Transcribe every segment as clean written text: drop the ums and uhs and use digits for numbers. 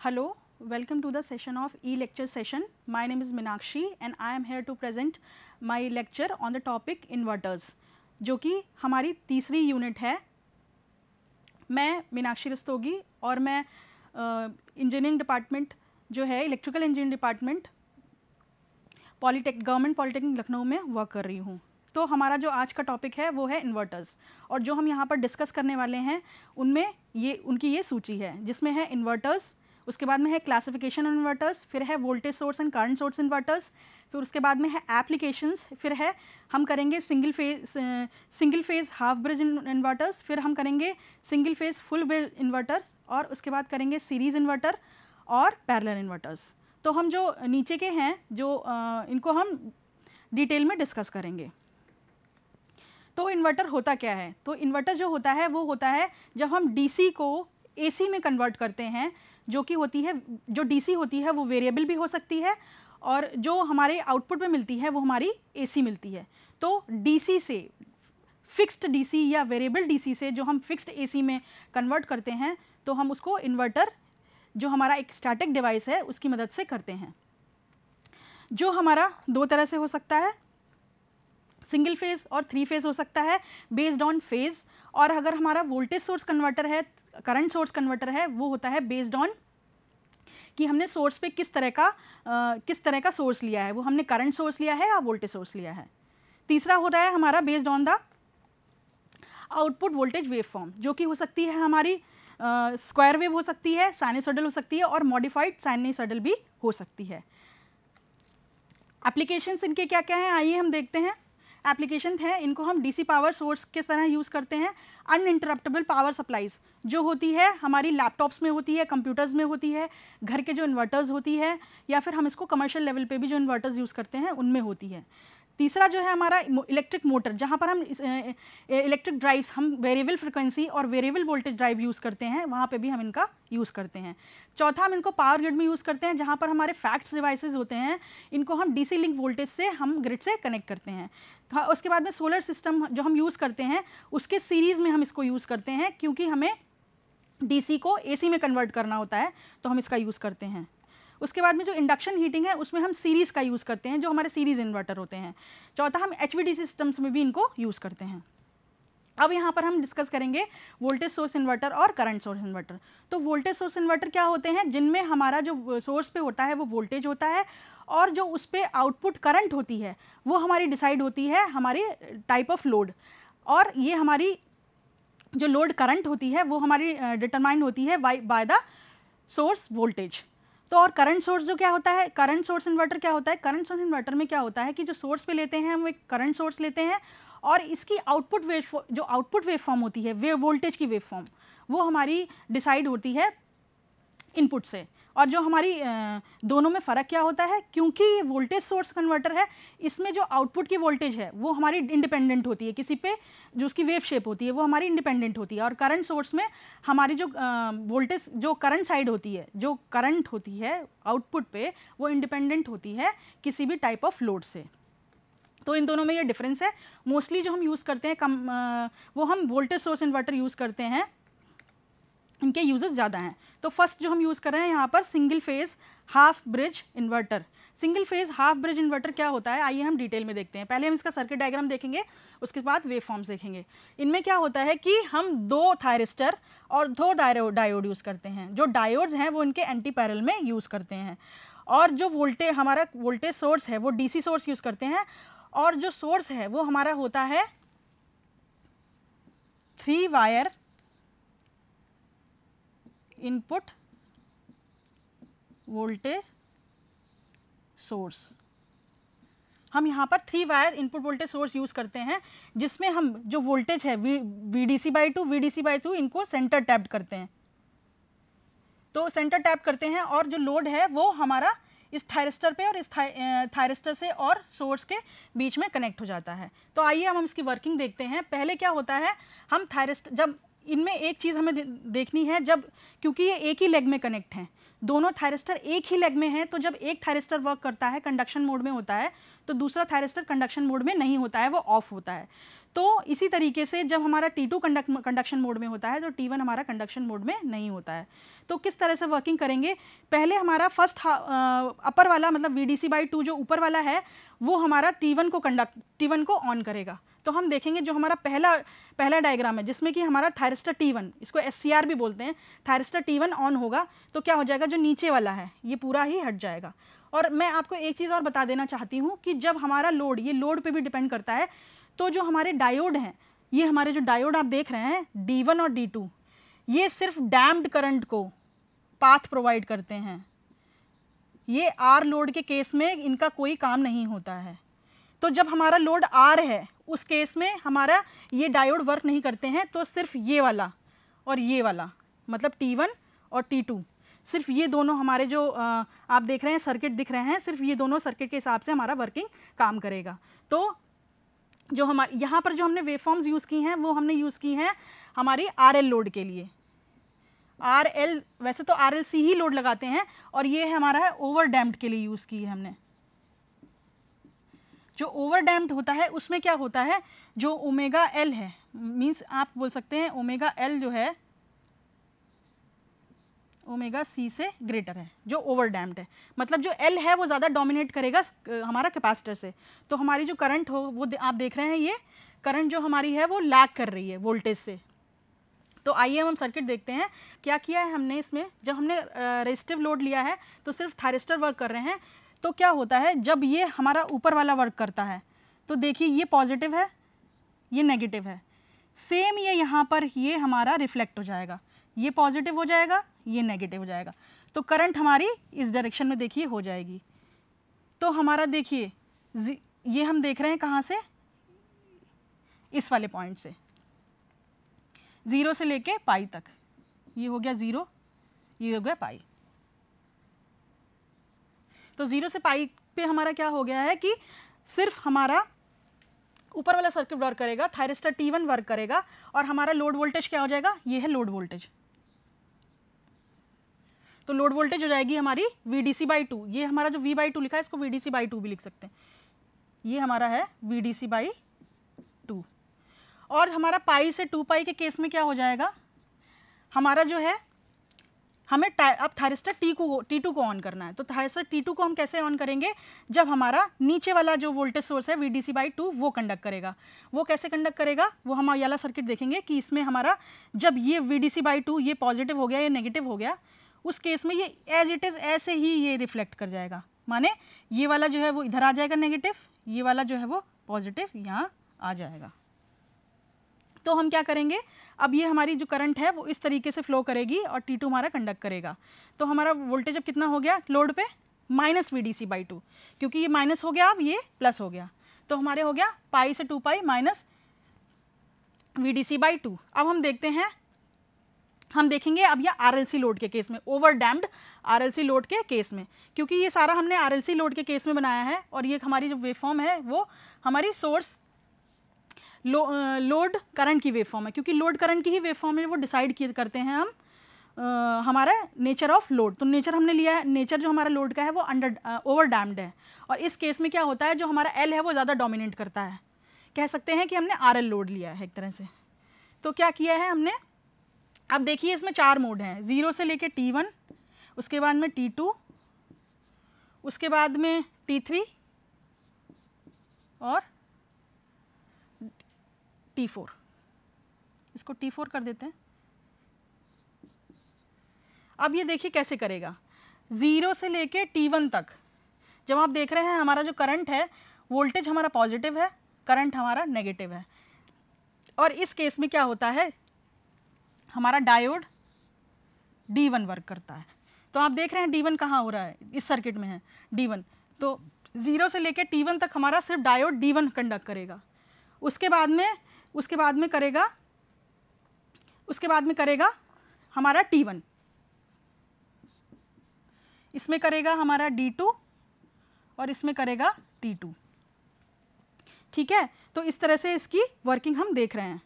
Hello, welcome to the session of e-lecture session. My name is Minakshi and I am here to present my lecture on the topic inverters, जो कि हमारी तीसरी unit है. मैं मीनाक्षी रस्तोगी और मैं engineering department जो है electrical engineering department government polytechnic Lucknow में वर्क कर रही हूँ. तो हमारा जो आज का टॉपिक है वो है इन्वर्टर्स, और जो हम यहाँ पर डिस्कस करने वाले हैं उनमें उनकी ये सूची है जिसमें है इन्वर्टर्स, उसके बाद में है क्लासिफिकेशन इन्वर्टर्स, फिर है voltage source and current source inverters, फिर उसके बाद में है एप्लीकेशंस, फिर है हम करेंगे single phase half bridge inverters, फिर हम करेंगे single phase full bridge inverters, और उसके बाद करेंगे सीरीज इन्वर्टर और पैरेलल इन्वर्टर्स. तो हम जो नीचे के हैं जो इनको हम डिटेल में डिस्कस करेंगे. तो इन्वर्टर होता क्या है? तो इन्वर्टर जो होता है वो होता है जब हम डीसी को एसी में कन्वर्ट करते हैं, जो कि होती है, जो डीसी होती है वो वेरिएबल भी हो सकती है और जो हमारे आउटपुट में मिलती है वो हमारी एसी मिलती है. तो डीसी से फिक्स्ड डीसी या वेरिएबल डीसी से जो हम फिक्स्ड एसी में कन्वर्ट करते हैं तो हम उसको इन्वर्टर, जो हमारा एक स्टैटिक डिवाइस है, उसकी मदद से करते हैं. जो हमारा दो तरह से हो सकता है, सिंगल फेज और थ्री फेज हो सकता है बेस्ड ऑन फेज. और अगर हमारा वोल्टेज सोर्स कन्वर्टर है, करंट सोर्स कन्वर्टर है, वो होता है बेस्ड ऑन कि हमने सोर्स पे किस तरह का सोर्स लिया है, वो हमने करंट सोर्स लिया है या वोल्टेज सोर्स लिया है. तीसरा हो रहा है हमारा based on the output voltage wave form, जो कि हो सकती है हमारी स्क्वायर वेव हो सकती है, साइनसॉइडल हो सकती है और मॉडिफाइड साइनसॉइडल भी हो सकती है. एप्लीकेशंस इनके क्या क्या हैं, आइए हम देखते हैं. एप्लीकेशन है, इनको हम डीसी पावर सोर्स किस तरह यूज़ करते हैं. अनइंटरप्टेबल पावर सप्लाईज जो होती है हमारी लैपटॉप्स में होती है, कंप्यूटर्स में होती है, घर के जो इन्वर्टर्स होती है, या फिर हम इसको कमर्शियल लेवल पे भी जो इन्वर्टर्स यूज़ करते हैं उनमें होती है. तीसरा जो है हमारा इलेक्ट्रिक मोटर, जहाँ पर हम इलेक्ट्रिक ड्राइव्स, हम वेरिएबल फ्रिक्वेंसी और वेरिएबल वोल्टेज ड्राइव यूज़ करते हैं, वहाँ पे भी हम इनका यूज़ करते हैं. चौथा, हम इनको पावर ग्रिड में यूज़ करते हैं, जहाँ पर हमारे फैक्ट्स डिवाइसेस होते हैं, इनको हम डीसी लिंक वोल्टेज से हम ग्रिड से कनेक्ट करते हैं. उसके बाद में सोलर सिस्टम जो हम यूज़ करते हैं उसके सीरीज़ में हम इसको यूज़ करते हैं, क्योंकि हमें डीसी को एसी में कन्वर्ट करना होता है तो हम इसका यूज़ करते हैं. उसके बाद में जो इंडक्शन हीटिंग है उसमें हम सीरीज़ का यूज़ करते हैं, जो हमारे सीरीज़ इन्वर्टर होते हैं. चौथा, हम एचवीडीसी सिस्टम्स में भी इनको यूज़ करते हैं. अब यहाँ पर हम डिस्कस करेंगे वोल्टेज सोर्स इन्वर्टर और करंट सोर्स इन्वर्टर. तो वोल्टेज सोर्स इन्वर्टर क्या होते हैं, जिनमें हमारा जो सोर्स पे होता है वो वोल्टेज होता है, और जो उस पर आउटपुट करंट होती है वो हमारी डिसाइड होती है हमारी टाइप ऑफ लोड, और ये हमारी जो लोड करंट होती है वो हमारी डिटरमाइंड होती है बाय द सोर्स वोल्टेज. तो और करंट सोर्स जो क्या होता है, करंट सोर्स इन्वर्टर क्या होता है, करंट सोर्स इन्वर्टर में क्या होता है कि जो सोर्स पे लेते हैं हम एक करंट सोर्स लेते हैं, और इसकी आउटपुट वेव फॉर्म होती है, वे वोल्टेज की वेव फॉर्म, वो हमारी डिसाइड होती है इनपुट से. और जो हमारी दोनों में फ़र्क क्या होता है, क्योंकि ये वोल्टेज सोर्स कन्वर्टर है, इसमें जो आउटपुट की वोल्टेज है वो हमारी इंडिपेंडेंट होती है, किसी पे जो उसकी वेव शेप होती है वो हमारी इंडिपेंडेंट होती है. और करंट सोर्स में हमारी जो वोल्टेज, जो करंट साइड होती है, जो करंट होती है आउटपुट पे, वो इंडिपेंडेंट होती है किसी भी टाइप ऑफ लोड से. तो इन दोनों में ये डिफरेंस है. मोस्टली जो हम यूज़ करते हैं वो हम वोल्टेज सोर्स इन्वर्टर यूज़ करते हैं, इनके यूजेस ज़्यादा हैं. तो फर्स्ट जो हम यूज़ कर रहे हैं यहाँ पर single phase half bridge inverter. Single phase half bridge inverter क्या होता है, आइए हम डिटेल में देखते हैं. पहले हम इसका सर्किट डायग्राम देखेंगे, उसके बाद वेव फॉर्म्स देखेंगे. इनमें क्या होता है कि हम दो थायरिस्टर और दो डायोड यूज़ करते हैं. जो डायोड्स हैं वो इनके एंटी पैरेलल में यूज़ करते हैं, और जो हमारा वोल्टेज सोर्स है वो डीसी सोर्स यूज़ करते हैं, और जो सोर्स है वो हमारा होता है 3 वायर इनपुट वोल्टेज सोर्स. हम यहाँ पर 3 wire input voltage source use करते हैं, जिसमें हम जो वोल्टेज है VDC/2 इनको सेंटर टैप्ड करते हैं. तो सेंटर टैप करते हैं, और जो लोड है वो हमारा इस थायरिस्टर पे और इस थायरिस्टर से और सोर्स के बीच में कनेक्ट हो जाता है. तो आइए हम इसकी वर्किंग देखते हैं. पहले क्या होता है, हम थायरिस्टर, जब इनमें एक चीज़ हमें देखनी है, जब क्योंकि ये एक ही लेग में कनेक्ट हैं, दोनों थायरिस्टर एक ही लेग में हैं, तो जब एक थायरिस्टर वर्क करता है, कंडक्शन मोड में होता है, तो दूसरा थायरिस्टर कंडक्शन मोड में नहीं होता है, वो ऑफ होता है। तो इसी तरीके से जब हमारा T2 कंडक्शन मोड में होता है तो T1 हमारा कंडक्शन मोड में नहीं होता है। तो किस तरह से वर्किंग करेंगे, पहले हमारा फर्स्ट अपर वाला मतलब VDC/2 जो ऊपर वाला है वो हमारा T1 को ऑन करेगा। तो हम देखेंगे जो हमारा पहला डायग्राम है जिसमें कि हमारा थायरिस्टर T1, इसको SCR भी बोलते हैं, थायरिस्टर T1 ऑन होगा तो क्या हो जाएगा, जो नीचे वाला है ये पूरा ही हट जाएगा। और मैं आपको एक चीज़ और बता देना चाहती हूँ कि जब हमारा लोड, ये लोड पे भी डिपेंड करता है, तो जो हमारे डायोड हैं, ये हमारे जो डायोड आप देख रहे हैं D1 और D2, ये सिर्फ डैम्प्ड करंट को पाथ प्रोवाइड करते हैं। ये R लोड के केस में इनका कोई काम नहीं होता है। तो जब हमारा लोड R है उस केस में हमारा ये डायोड वर्क नहीं करते हैं, तो सिर्फ ये वाला और ये वाला मतलब T1 और T2, सिर्फ ये दोनों हमारे जो आप देख रहे हैं सर्किट दिख रहे हैं, सिर्फ ये दोनों सर्किट के हिसाब से हमारा वर्किंग काम करेगा। तो जो हमारे यहाँ पर जो हमने वेवफॉर्म्स यूज़ की हैं वो हमने यूज़ की हैं हमारी RL लोड के लिए। RL वैसे तो RLC ही लोड लगाते हैं, और ये हमारा है ओवर डैम्प्ड के लिए यूज़ की है हमने। जो ओवर डैम्प्ड होता है उसमें क्या होता है, जो ओमेगा L है, मीन्स आप बोल सकते हैं ओमेगा L जो है ओमेगा C से ग्रेटर है, जो ओवर डैम्प्ड है, मतलब जो L है वो ज़्यादा डोमिनेट करेगा हमारा कैपेसिटर से। तो हमारी जो करंट हो वो आप देख रहे हैं, ये करंट जो हमारी है वो लैग कर रही है वोल्टेज से। तो आइए हम सर्किट देखते हैं क्या किया है हमने इसमें। जब हमने रेजिस्टिव लोड लिया है तो सिर्फ थायरिस्टर वर्क कर रहे हैं, तो क्या होता है जब ये हमारा ऊपर वाला वर्क करता है तो देखिए ये पॉजिटिव है, ये नेगेटिव है, सेम ये यहाँ पर ये हमारा रिफ्लेक्ट हो जाएगा, ये पॉजिटिव हो जाएगा, ये नेगेटिव हो जाएगा, तो करंट हमारी इस डायरेक्शन में देखिए हो जाएगी। तो हमारा देखिए ये हम देख रहे हैं कहाँ से, इस वाले पॉइंट से, 0 से लेके पाई तक, ये हो गया 0, ये हो गया पाई। तो 0 से पाई पे हमारा क्या हो गया है कि सिर्फ हमारा ऊपर वाला सर्किट वर्क करेगा, थायरिस्टर T1 वर्क करेगा, और हमारा लोड वोल्टेज क्या हो जाएगा, ये है लोड वोल्टेज। तो लोड वोल्टेज हो जाएगी हमारी VDC/2, ये हमारा जो V/2 लिखा है इसको VDC/2 भी लिख सकते हैं, ये हमारा है VDC/2। और हमारा पाई से 2 पाई के केस में क्या हो जाएगा, हमारा जो है हमें अब थायरिस्टर T2 को ऑन करना है। तो थायरिस्टर T2 को हम कैसे ऑन करेंगे, जब हमारा नीचे वाला जो वोल्टेज सोर्स है VDC/2 वो कंडक्ट करेगा। वो कैसे कंडक्ट करेगा, वो हम ये वाला सर्किट देखेंगे कि इसमें हमारा जब ये VDC/2 ये पॉजिटिव हो गया, ये नेगेटिव हो गया, उस केस में ये एज इट इज़ ऐसे ही ये रिफ्लेक्ट कर जाएगा, माने ये वाला जो है वो इधर आ जाएगा नेगेटिव, ये वाला जो है वो पॉजिटिव यहाँ आ जाएगा। तो हम क्या करेंगे, अब ये हमारी जो करंट है वो इस तरीके से फ्लो करेगी और T2 हमारा कंडक्ट करेगा। तो हमारा वोल्टेज अब कितना हो गया लोड पे, माइनस VDC/2, क्योंकि ये माइनस हो गया अब ये प्लस हो गया, तो हमारे हो गया पाई से 2 पाई माइनस VDC/2। अब हम देखते हैं, हम देखेंगे अब ये RLC लोड के केस में, ओवर डैम्प्ड RLC लोड के केस में, क्योंकि ये सारा हमने RLC लोड के केस में बनाया है, और ये हमारी जो वेवफॉर्म है वो हमारी सोर्स लोड करंट की वेवफॉर्म है, क्योंकि लोड करंट की ही वेवफॉर्म है वो डिसाइड करते हैं हम हमारा नेचर ऑफ लोड। तो नेचर हमने लिया है, नेचर जो हमारा लोड का है वो ओवर डैम्प्ड है, और इस केस में क्या होता है जो हमारा L है वो ज़्यादा डोमिनेट करता है, कह सकते हैं कि हमने RL लोड लिया है एक तरह से। तो क्या किया है हमने, अब देखिए इसमें 4 मोड हैं, 0 से लेके T1, उसके बाद में T2, उसके बाद में T3 और T4। इसको T4 कर देते हैं। अब ये देखिए कैसे करेगा, 0 से लेके T1 तक जब आप देख रहे हैं हमारा जो करंट है, वोल्टेज हमारा पॉजिटिव है, करंट हमारा नेगेटिव है, और इस केस में क्या होता है हमारा डायोड D1 वर्क करता है। तो आप देख रहे हैं D1 कहाँ हो रहा है, इस सर्किट में है D1। तो 0 से लेके T1 तक हमारा सिर्फ डायोड D1 कंडक्ट करेगा, उसके बाद में करेगा हमारा T1, इसमें करेगा हमारा D2 और इसमें करेगा T2, ठीक है। तो इस तरह से इसकी वर्किंग हम देख रहे हैं।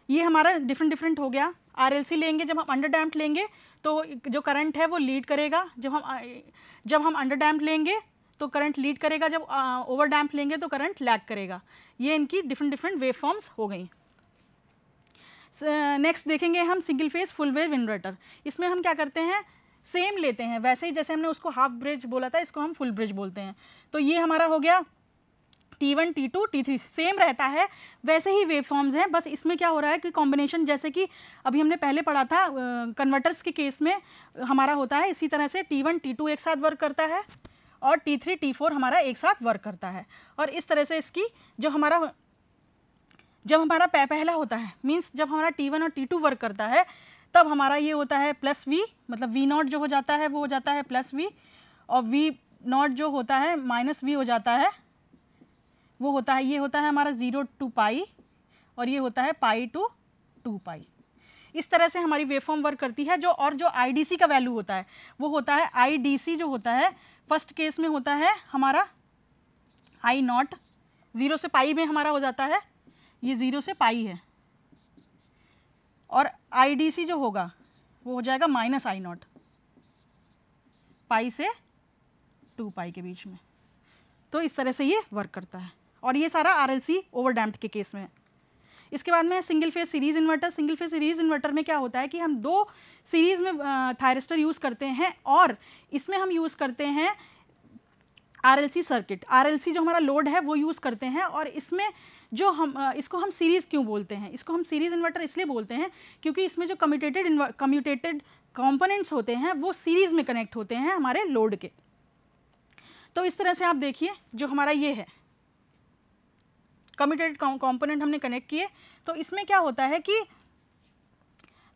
ये हमारा डिफरेंट हो गया। RLC लेंगे, जब हम अंडर डैम्प्ड लेंगे तो जो करंट है वो लीड करेगा, जब हम अंडर डैम्प्ड लेंगे तो करंट लीड करेगा, जब ओवर डैम्प लेंगे तो करंट लैग करेगा। ये इनकी डिफरेंट डिफरेंट वेव फॉर्म्स हो गई। नेक्स्ट देखेंगे हम single phase full wave inverter. इसमें हम क्या करते हैं, सेम लेते हैं, वैसे ही जैसे हमने उसको हाफ ब्रिज बोला था, इसको हम फुल ब्रिज बोलते हैं। तो ये हमारा हो गया T1, T2, T3 सेम रहता है, वैसे ही वेव फॉर्म्स हैं, बस इसमें क्या हो रहा है कि कॉम्बिनेशन, जैसे कि अभी हमने पहले पढ़ा था कन्वर्टर्स के केस में हमारा होता है इसी तरह से T1, T2 एक साथ वर्क करता है और T3, T4 हमारा एक साथ वर्क करता है। और इस तरह से इसकी जब हमारा पहला होता है, मीन्स जब हमारा T1 और T2 वर्क करता है, तब हमारा ये होता है प्लस V, मतलब V0 जो हो जाता है वो हो जाता है प्लस V, और V0 जो होता है माइनस V हो जाता है, वो होता है, ये होता है हमारा 0 to पाई, और ये होता है पाई टू 2 पाई। इस तरह से हमारी वेवफॉर्म वर्क करती है। जो IDC का वैल्यू होता है वो होता है IDC, जो होता है फर्स्ट केस में होता है हमारा I0, 0 से पाई में हमारा हो जाता है, ये 0 से पाई है, और IDC जो होगा वो हो जाएगा माइनस I0, पाई से 2 पाई के बीच में। तो इस तरह से ये वर्क करता है, और ये सारा RLC ओवरडैम्प्ड के केस में है। इसके बाद में single phase series inverter. Single phase series inverter में क्या होता है कि हम 2 सीरीज में थायरिस्टर यूज़ करते हैं, और इसमें हम यूज़ करते हैं RLC सर्किट। RLC जो हमारा लोड है वो यूज़ करते हैं, और इसमें जो हम इसको हम सीरीज़ क्यों बोलते हैं, इसको हम सीरीज़ इन्वर्टर इसलिए बोलते हैं क्योंकि इसमें जो कम्यूटेटेड कंपोनेंट्स होते हैं वो सीरीज़ में कनेक्ट होते हैं हमारे लोड के। तो इस तरह से आप देखिए, जो हमारा ये है कम्यूटेटेड कंपोनेंट हमने कनेक्ट किए, तो इसमें क्या होता है कि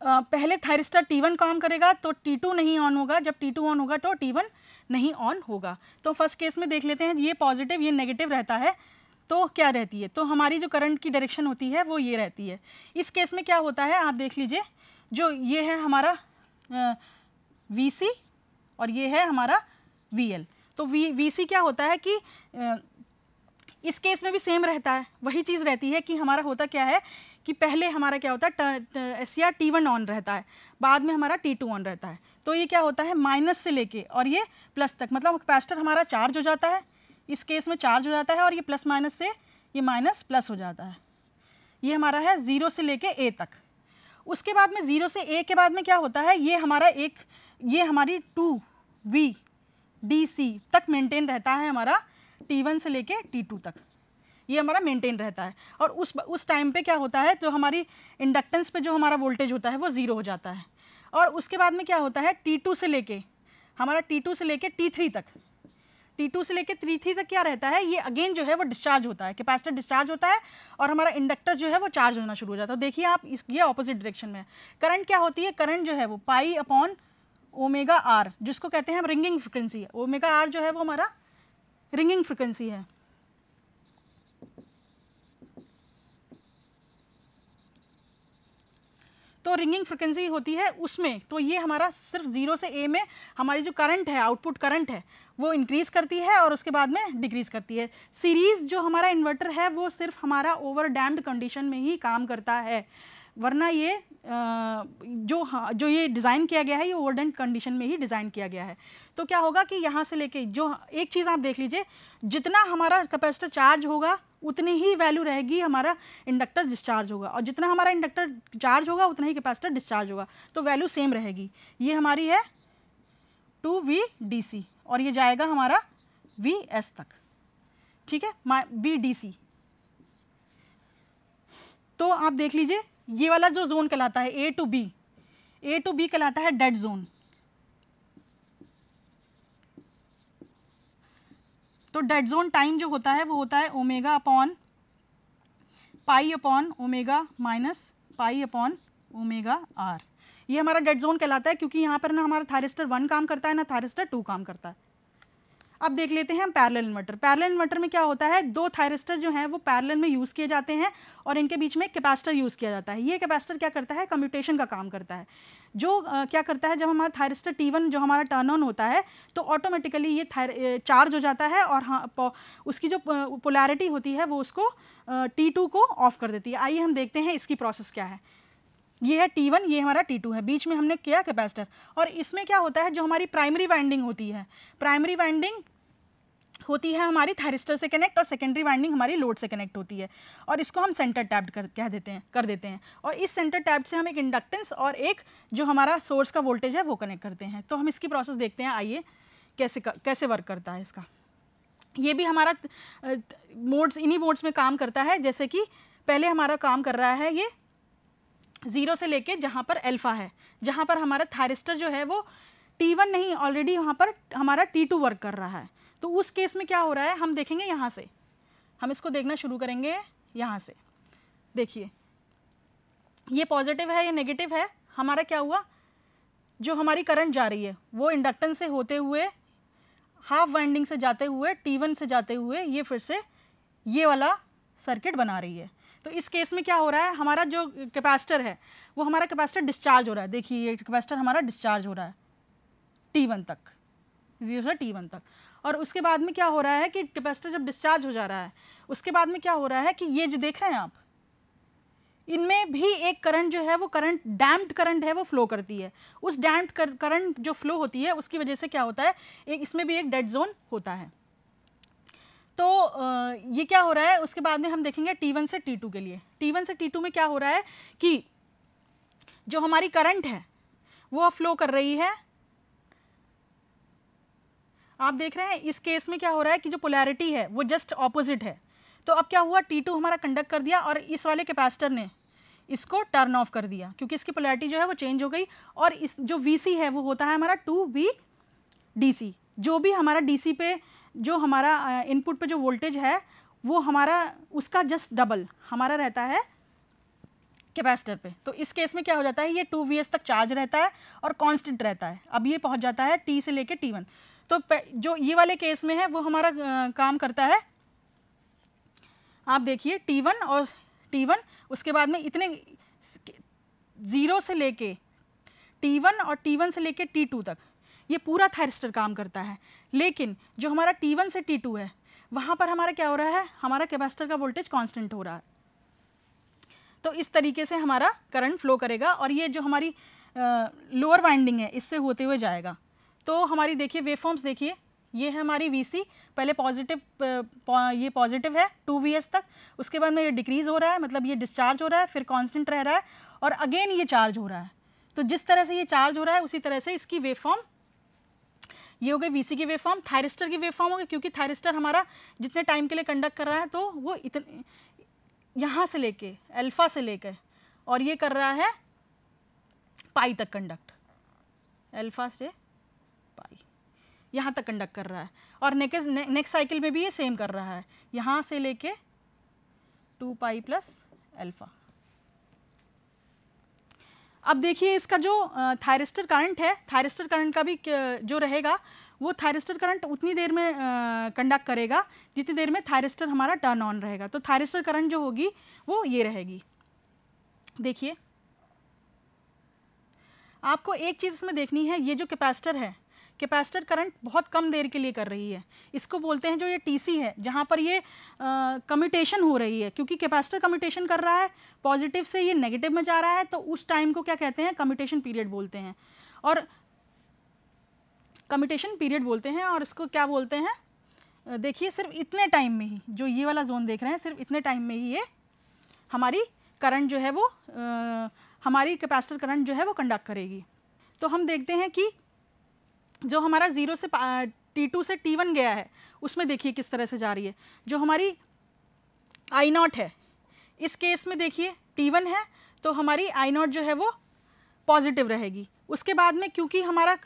पहले थायरिस्टर T1 काम करेगा तो T2 नहीं ऑन होगा, जब T2 ऑन होगा तो T1 नहीं ऑन होगा। तो फर्स्ट केस में देख लेते हैं, ये पॉजिटिव ये नेगेटिव रहता है, तो क्या रहती है, तो हमारी जो करंट की डायरेक्शन होती है वो ये रहती है। इस केस में क्या होता है, आप देख लीजिए, जो ये है हमारा VC और ये है हमारा VL। तो VC क्या होता है कि इस केस में भी सेम रहता है, वही चीज़ रहती है कि हमारा होता क्या है कि पहले हमारा क्या होता है SCR T1 ऑन रहता है, बाद में हमारा T2 ऑन रहता है। तो ये क्या होता है माइनस से लेके और ये प्लस तक, मतलब कैपेसिटर हमारा चार्ज हो जाता है, इस केस में चार्ज हो जाता है, और ये प्लस माइनस से ये माइनस प्लस हो जाता है। ये हमारा है 0 से लेके A तक। उसके बाद में 0 से A के बाद में क्या होता है, ये हमारा ये हमारी 2VDC तक मेंटेन रहता है हमारा T1 से लेके T2 तक, ये हमारा मेंटेन रहता है। और उस टाइम पे क्या होता है, जो हमारी इंडक्टेंस पे जो हमारा वोल्टेज होता है वो 0 हो जाता है। और उसके बाद में क्या होता है, T2 से लेके T3 तक, T2 से लेके T3 तक क्या रहता है, ये अगेन जो है वो डिस्चार्ज होता है, कैपेसिटर डिस्चार्ज होता है, और हमारा इंडक्टर जो है वो चार्ज होना शुरू हो जाता है। तो देखिए आप, ये ऑपोजिट डायरेक्शन में है। करंट क्या होती है, करंट जो है वो पाई अपॉन ओमेगा आर, जिसको कहते हैं हम रिंगिंग फ्रिक्वेंसी है। ओमेगा आर जो है वो हमारा रिंगिंग फ्रिक्वेंसी है। तो रिंगिंग फ्रिक्वेंसी होती है उसमें, तो ये हमारा सिर्फ 0 से A में हमारी जो करंट है, आउटपुट करंट है, वो इंक्रीज़ करती है और उसके बाद में डिक्रीज़ करती है। सीरीज़ जो हमारा इन्वर्टर है वो सिर्फ हमारा ओवर डैम्प्ड कंडीशन में ही काम करता है, वरना ये जो ये डिज़ाइन किया गया है ये ओवरडैम्प्ड कंडीशन में ही डिज़ाइन किया गया है। तो क्या होगा कि यहाँ से लेके, जो एक चीज़ आप देख लीजिए, जितना हमारा कैपेसिटर चार्ज होगा उतनी ही वैल्यू रहेगी हमारा इंडक्टर डिस्चार्ज होगा, और जितना हमारा इंडक्टर चार्ज होगा उतना ही कैपेसिटर डिस्चार्ज होगा, तो वैल्यू सेम रहेगी। ये हमारी है 2VDC और ये जाएगा हमारा VS तक, ठीक है, VDC। तो आप देख लीजिए, ये वाला जो जोन कहलाता है A to B कहलाता है डेड जोन। तो डेड जोन टाइम जो होता है वो होता है omega upon pi upon omega minus pi upon omega R. ये हमारा डेड जोन कहलाता है, क्योंकि यहाँ पर ना हमारा थायरिस्टर 1 काम करता है ना थायरिस्टर 2 काम करता है। अब देख लेते हैं हम पैरेलल इन्वर्टर। पैरेलल इन्वर्टर में क्या होता है, 2 थायरिस्टर जो हैं वो पैरेलल में यूज़ किए जाते हैं और इनके बीच में कैपेसिटर यूज़ किया जाता है। ये कैपेसिटर क्या करता है, कम्यूटेशन का काम करता है। जो क्या करता है, जब हमारा थायरिस्टर T1 जो हमारा टर्न ऑन होता है तो ऑटोमेटिकली ये चार्ज हो जाता है, और हाँ उसकी जो पोलैरिटी होती है वो उसको T2 को ऑफ कर देती है। आइए हम देखते हैं इसकी प्रोसेस क्या है। ये है T1, ये हमारा T2 है, बीच में हमने किया कैपेसिटर। और इसमें क्या होता है, जो हमारी प्राइमरी वाइंडिंग होती है, प्राइमरी वाइंडिंग होती है हमारी थायरिस्टर से कनेक्ट और सेकेंडरी वाइंडिंग हमारी लोड से कनेक्ट होती है और इसको हम सेंटर टैप्ड कर देते हैं और इस सेंटर टैप्ड से हम एक इंडक्टेंस और एक जो हमारा सोर्स का वोल्टेज है वो कनेक्ट करते हैं। तो हम इसकी प्रोसेस देखते हैं, आइए कैसे वर्क करता है इसका। ये भी हमारा मोड्स, इन्हीं मोड्स में काम करता है। जैसे कि पहले हमारा काम कर रहा है ये 0 से लेके जहाँ पर अल्फा है, जहाँ पर हमारा थायरिस्टर जो है वो T1 नहीं, ऑलरेडी वहाँ पर हमारा T2 वर्क कर रहा है। तो उस केस में क्या हो रहा है हम देखेंगे, यहाँ से हम इसको देखना शुरू करेंगे। यहाँ से देखिए ये पॉजिटिव है, ये नेगेटिव है। हमारा क्या हुआ, जो हमारी करंट जा रही है वो इंडक्टेंस से होते हुए हाफ वाइंडिंग से जाते हुए T1 से जाते हुए ये फिर से ये वाला सर्किट बना रही है। तो इस केस में क्या हो रहा है, हमारा जो कैपेसिटर है वो हमारा कैपेसिटर डिस्चार्ज हो रहा है। देखिए ये कैपेसिटर हमारा डिस्चार्ज हो रहा है T1 तक, 0 से T1 तक। और उसके बाद में क्या हो रहा है कि कैपेसिटर जब डिस्चार्ज हो जा रहा है उसके बाद में क्या हो रहा है कि ये जो देख रहे हैं आप, इनमें भी एक करंट जो है वो करंट डैम्प्ड करंट है वो फ्लो करती है। उस डैम्प्ड करंट जो फ्लो होती है उसकी वजह से क्या होता है, एक इसमें भी एक डेड जोन होता है। तो ये क्या हो रहा है, उसके बाद में हम देखेंगे T1 से T2 के लिए। T1 से T2 में क्या हो रहा है कि जो हमारी करंट है वो फ्लो कर रही है। आप देख रहे हैं इस केस में क्या हो रहा है कि जो पोलैरिटी है वो जस्ट ऑपोजिट है। तो अब क्या हुआ, T2 हमारा कंडक्ट कर दिया और इस वाले कैपेसिटर ने इसको टर्न ऑफ कर दिया क्योंकि इसकी पोलैरिटी जो है वो चेंज हो गई। और इस जो VC है वो होता है हमारा 2V DC। जो भी हमारा DC पे जो हमारा इनपुट पे जो वोल्टेज है वो हमारा उसका जस्ट डबल हमारा रहता है कैपेसिटर पे। तो इस केस में क्या हो जाता है, ये 2Vs तक चार्ज रहता है और कांस्टेंट रहता है। अब ये पहुंच जाता है T से लेके T1। तो जो ये वाले केस में है वो हमारा काम करता है, आप देखिए T1 और T1, उसके बाद में इतने 0 से लेके T1 और T1 से लेके T2 तक ये पूरा थायरिस्टर काम करता है। लेकिन जो हमारा T1 से T2 है वहाँ पर हमारा क्या हो रहा है, हमारा कैपेसिटर का वोल्टेज कांस्टेंट हो रहा है। तो इस तरीके से हमारा करंट फ्लो करेगा और ये जो हमारी लोअर वाइंडिंग है इससे होते हुए जाएगा। तो हमारी देखिए वेवफॉर्म्स देखिए, ये है हमारी VC, पहले पॉजिटिव, ये पॉजिटिव है 2Vs तक, उसके बाद में ये डिक्रीज़ हो रहा है, मतलब ये डिस्चार्ज हो रहा है, फिर कांस्टेंट रह रहा है और अगेन ये चार्ज हो रहा है। तो जिस तरह से ये चार्ज हो रहा है उसी तरह से इसकी वेवफॉर्म, ये हो गई VC की वेवफॉर्म। थायरिस्टर की वेवफॉर्म हो गई, क्योंकि थायरिस्टर हमारा जितने टाइम के लिए कंडक्ट कर रहा है तो वो इतने यहाँ से लेके अल्फा से लेके और ये कर रहा है पाई तक कंडक्ट, अल्फा से पाई यहाँ तक कंडक्ट कर रहा है। और नेक्स्ट साइकिल में भी ये सेम कर रहा है, यहाँ से लेके 2 पाई प्लस अल्फा। अब देखिए इसका जो थायरिस्टर करंट है, थायरिस्टर करंट का भी जो रहेगा वो थायरिस्टर करंट उतनी देर में कंडक्ट करेगा जितनी देर में थायरिस्टर हमारा टर्न ऑन रहेगा। तो थायरिस्टर करंट जो होगी वो ये रहेगी। देखिए आपको एक चीज़ इसमें देखनी है, ये जो कैपेसिटर है, कैपेसिटर करंट बहुत कम देर के लिए कर रही है। इसको बोलते हैं जो ये TC है, जहाँ पर ये कम्यूटेशन हो रही है, क्योंकि कैपेसिटर कम्यूटेशन कर रहा है, पॉजिटिव से ये नेगेटिव में जा रहा है, तो उस टाइम को क्या कहते हैं, कम्यूटेशन पीरियड बोलते हैं। और कम्यूटेशन पीरियड बोलते हैं और इसको क्या बोलते हैं, देखिए सिर्फ इतने टाइम में ही, जो ये वाला जोन देख रहे हैं, सिर्फ इतने टाइम में ही ये हमारी करंट जो है वो हमारी कैपेसिटर करंट जो है वो कंडक्ट करेगी। तो हम देखते हैं कि जो हमारा 0 से T2 से T1 गया है उसमें देखिए किस तरह से जा रही है। जो हमारी I0 है, इस केस में देखिए T1 है तो हमारी I0 जो है वो पॉजिटिव रहेगी। उसके बाद में क्योंकि हमारा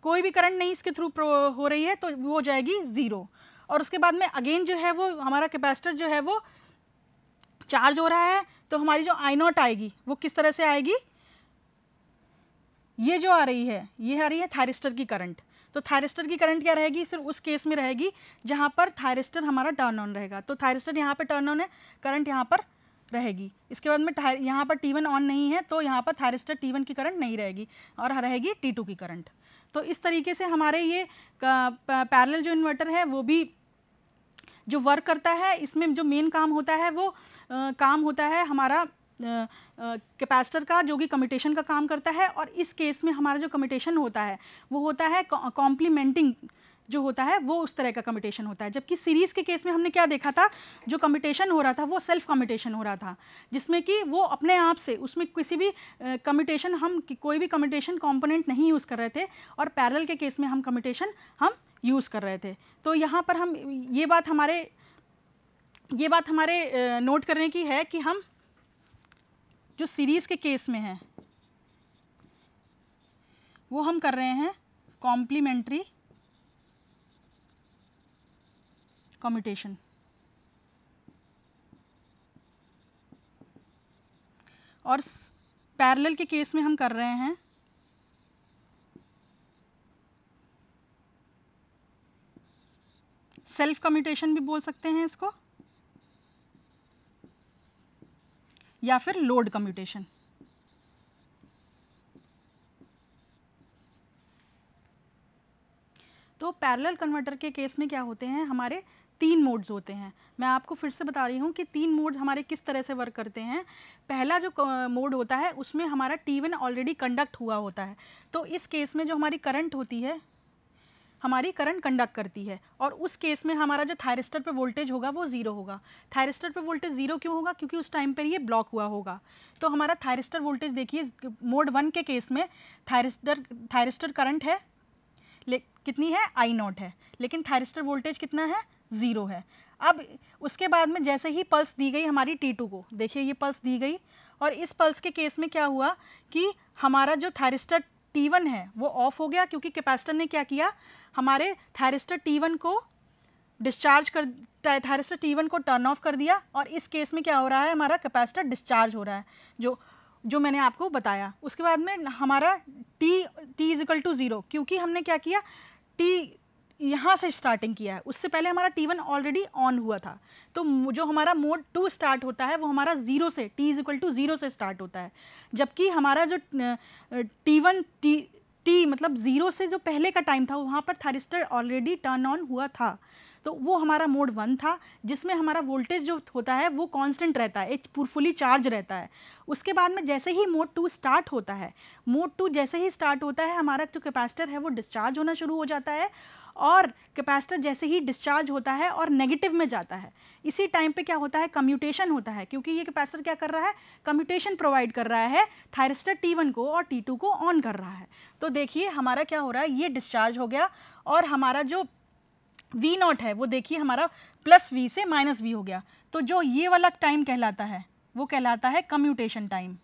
कोई भी करंट नहीं इसके थ्रू हो रही है तो वो जाएगी 0। और उसके बाद में अगेन जो है वो हमारा कैपेसिटर जो है वो चार्ज हो रहा है, तो हमारी जो I0 आएगी वो किस तरह से आएगी, ये जो आ रही है ये आ रही है थायरिस्टर की करंट। तो थायरिस्टर की करंट क्या रहेगी, सिर्फ उस केस में रहेगी जहाँ पर थायरिस्टर हमारा टर्न ऑन रहेगा। तो थायरिस्टर यहाँ पर टर्न ऑन है, करंट यहाँ पर रहेगी। इसके बाद में यहाँ पर T1 ऑन नहीं है तो यहाँ पर थायरिस्टर T1 की करंट नहीं रहेगी और रहेगी T2 की करंट। तो इस तरीके से हमारे ये पैरेलल जो इन्वर्टर है वो भी जो वर्क करता है, इसमें जो मेन काम होता है वो काम होता है हमारा कैपेसिटर का, जो कि कम्यूटेशन का काम करता है। और इस केस में हमारा जो कम्यूटेशन होता है वो होता है कॉम्प्लीमेंटिंग जो होता है वो उस तरह का कम्यूटेशन होता है। जबकि सीरीज़ के केस में हमने क्या देखा था, जो कम्यूटेशन हो रहा था वो सेल्फ कम्यूटेशन हो रहा था, जिसमें कि वो अपने आप से उसमें किसी भी कम्यूटेशन हम कोई भी कम्यूटेशन कंपोनेंट नहीं यूज़ कर रहे थे, और पैरेलल के केस में हम कम्यूटेशन हम यूज़ कर रहे थे। तो यहाँ पर हम ये बात हमारे नोट करने की है कि हम जो सीरीज़ के केस में है वो हम कर रहे हैं कॉम्प्लीमेंट्री कम्यूटेशन, और पैरेलल के केस में हम कर रहे हैं सेल्फ कम्यूटेशन भी बोल सकते हैं इसको, या फिर लोड कम्यूटेशन। तो पैरेलल कन्वर्टर के केस में क्या होते हैं, हमारे 3 मोड्स होते हैं। मैं आपको फिर से बता रही हूँ कि 3 मोड्स हमारे किस तरह से वर्क करते हैं। पहला जो मोड होता है उसमें हमारा T1 ऑलरेडी कंडक्ट हुआ होता है, तो इस केस में जो हमारी करंट होती है, हमारी करंट कंडक्ट करती है, और उस केस में हमारा जो थायरिस्टर पे वोल्टेज होगा वो 0 होगा। थायरिस्टर पे वोल्टेज 0 क्यों होगा, क्योंकि उस टाइम पर ये ब्लॉक हुआ होगा। तो हमारा थायरिस्टर वोल्टेज देखिए, मोड 1 के केस में थायरिस्टर करंट है कितनी है, I0 है, लेकिन थायरिस्टर वोल्टेज कितना है, 0 है। अब उसके बाद में जैसे ही पल्स दी गई हमारी T2 को, देखिए ये पल्स दी गई, और इस पल्स के केस में क्या हुआ कि हमारा जो थायरिस्टर T1 है वो ऑफ हो गया, क्योंकि कैपेसिटर ने क्या किया, हमारे थायरिस्टर T1 को थायरिस्टर T1 को टर्न ऑफ कर दिया, और इस केस में क्या हो रहा है, हमारा कैपेसिटर डिस्चार्ज हो रहा है, जो मैंने आपको बताया। उसके बाद में हमारा t = 0, क्योंकि हमने क्या किया, t यहाँ से स्टार्टिंग किया है, उससे पहले हमारा T1 ऑलरेडी ऑन हुआ था। तो जो हमारा मोड 2 स्टार्ट होता है वो हमारा 0 से, t = 0 से स्टार्ट होता है, जबकि हमारा जो T1 t मतलब 0 से जो पहले का टाइम था वहाँ पर थायरिस्टर ऑलरेडी टर्न ऑन हुआ था। तो वो हमारा मोड 1 था, जिसमें हमारा वोल्टेज जो होता है वो कांस्टेंट रहता है, एक फुली चार्ज रहता है। उसके बाद में जैसे ही मोड 2 स्टार्ट होता है, हमारा जो कैपेसिटर है वो डिस्चार्ज होना शुरू हो जाता है, और कैपेसिटर जैसे ही डिस्चार्ज होता है और नेगेटिव में जाता है, इसी टाइम पे क्या होता है, कम्यूटेशन होता है, क्योंकि ये कैपेसिटर क्या कर रहा है, कम्यूटेशन प्रोवाइड कर रहा है, थायरिस्टर T1 को और T2 को ऑन कर रहा है। तो देखिए हमारा क्या हो रहा है, ये डिस्चार्ज हो गया, और हमारा जो V0 है वो देखिए हमारा +V से -V हो गया। तो जो ये वाला टाइम कहलाता है वो कहलाता है कम्यूटेशन टाइम।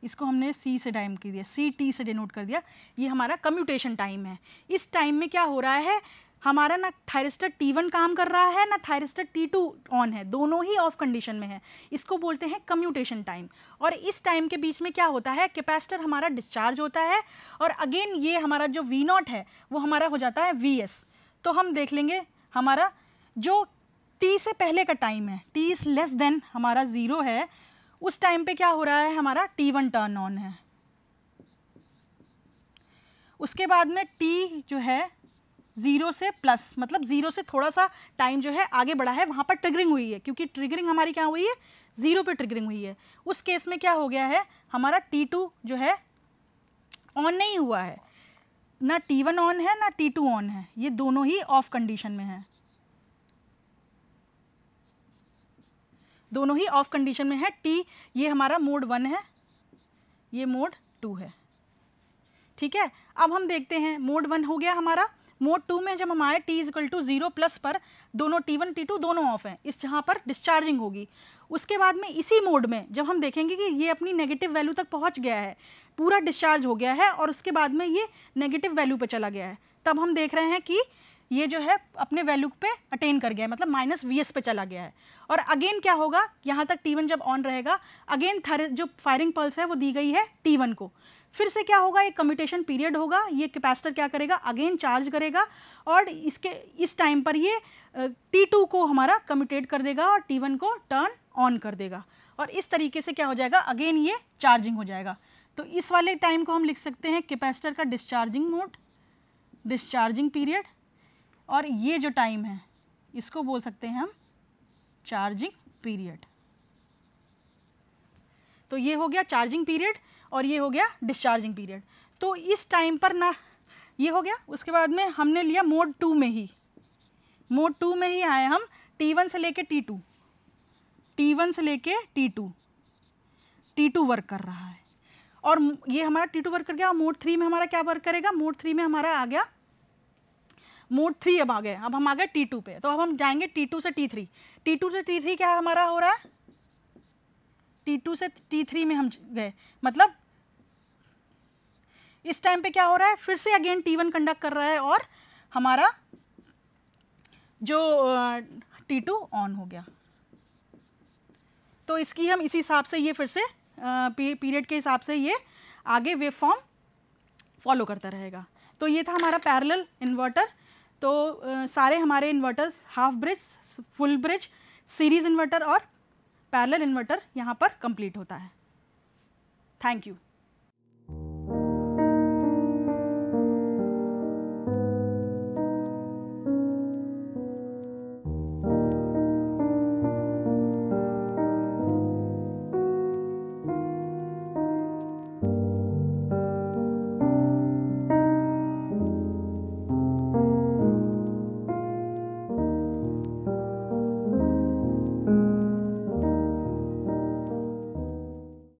इसको हमने C से टाइम कर दिया, CT से डिनोट कर दिया, ये हमारा कम्यूटेशन टाइम है। इस टाइम में क्या हो रहा है, हमारा ना थायरिस्टर T1 काम कर रहा है ना थायरिस्टर T2 ऑन है, दोनों ही ऑफ कंडीशन में है। इसको बोलते हैं कम्यूटेशन टाइम। और इस टाइम के बीच में क्या होता है, कैपेसिटर हमारा डिस्चार्ज होता है, और अगेन ये हमारा जो V0 है वो हमारा हो जाता है VS। तो हम देख लेंगे हमारा जो t से पहले का टाइम है, t < हमारा 0 है, उस टाइम पे क्या हो रहा है, हमारा T1 टर्न ऑन है। उसके बाद में t जो है 0 से प्लस, मतलब 0 से थोड़ा सा टाइम जो है आगे बढ़ा है, वहाँ पर ट्रिगरिंग हुई है, क्योंकि ट्रिगरिंग हमारी क्या हुई है, 0 पे ट्रिगरिंग हुई है। उस केस में क्या हो गया है, हमारा T2 जो है ऑन नहीं हुआ है, ना T1 ऑन है ना T2 ऑन है, ये दोनों ही ऑफ कंडीशन में है, दोनों ही ऑफ कंडीशन में है। T ये हमारा मोड 1 है, ये मोड 2 है, ठीक है। अब हम देखते हैं, मोड 1 हो गया हमारा, मोड 2 में जब हम आए t = 0 प्लस पर दोनों T1 T2 दोनों ऑफ हैं, इस जहाँ पर डिस्चार्जिंग होगी। उसके बाद में इसी मोड में जब हम देखेंगे कि ये अपनी नेगेटिव वैल्यू तक पहुँच गया है, पूरा डिस्चार्ज हो गया है, और उसके बाद में ये नेगेटिव वैल्यू पे चला गया है, तब हम देख रहे हैं कि ये जो है अपने वैल्यू पे अटेन कर गया है, मतलब -VS पे चला गया है। और अगेन क्या होगा, यहाँ तक T1 जब ऑन रहेगा, अगेन जो फायरिंग पल्स है वो दी गई है T1 को, फिर से क्या होगा, एक कम्यूटेशन पीरियड होगा, ये कैपेसिटर क्या करेगा, अगेन चार्ज करेगा, और इस टाइम पर ये T2 को हमारा कम्यूटेट कर देगा और T1 को टर्न ऑन कर देगा, और इस तरीके से क्या हो जाएगा, अगेन ये चार्जिंग हो जाएगा। तो इस वाले टाइम को हम लिख सकते हैं कैपेसिटर का डिस्चार्जिंग मोड, डिस्चार्जिंग पीरियड, और ये जो टाइम है इसको बोल सकते हैं हम चार्जिंग पीरियड। तो ये हो गया चार्जिंग पीरियड और ये हो गया डिस्चार्जिंग पीरियड। तो इस टाइम पर ना ये हो गया। उसके बाद में हमने लिया मोड 2 में ही, मोड 2 में ही आए हम T1 से लेके T2, T1 से लेके T2 वर्क कर रहा है, और ये हमारा T2 वर्क कर गया। मोड 3 में हमारा क्या वर्क करेगा, मोड 3 में हमारा आ गया मोड 3, अब आ गए, अब हम आ गए T2 पे। तो अब हम जाएंगे T2 से T3, T2 से T3 क्या हमारा हो रहा है, T2 से T3 में हम गए, मतलब इस टाइम पे क्या हो रहा है, फिर से अगेन T1 कंडक्ट कर रहा है और हमारा जो T2 ऑन हो गया। तो इसकी हम इसी हिसाब से ये फिर से पीरियड के हिसाब से ये आगे वेव फॉर्म फॉलो करता रहेगा। तो ये था हमारा पैरेलल इन्वर्टर। तो सारे हमारे inverters half bridge, full bridge, series inverter और पैरेलल इन्वर्टर यहाँ पर कंप्लीट होता है। Thank you.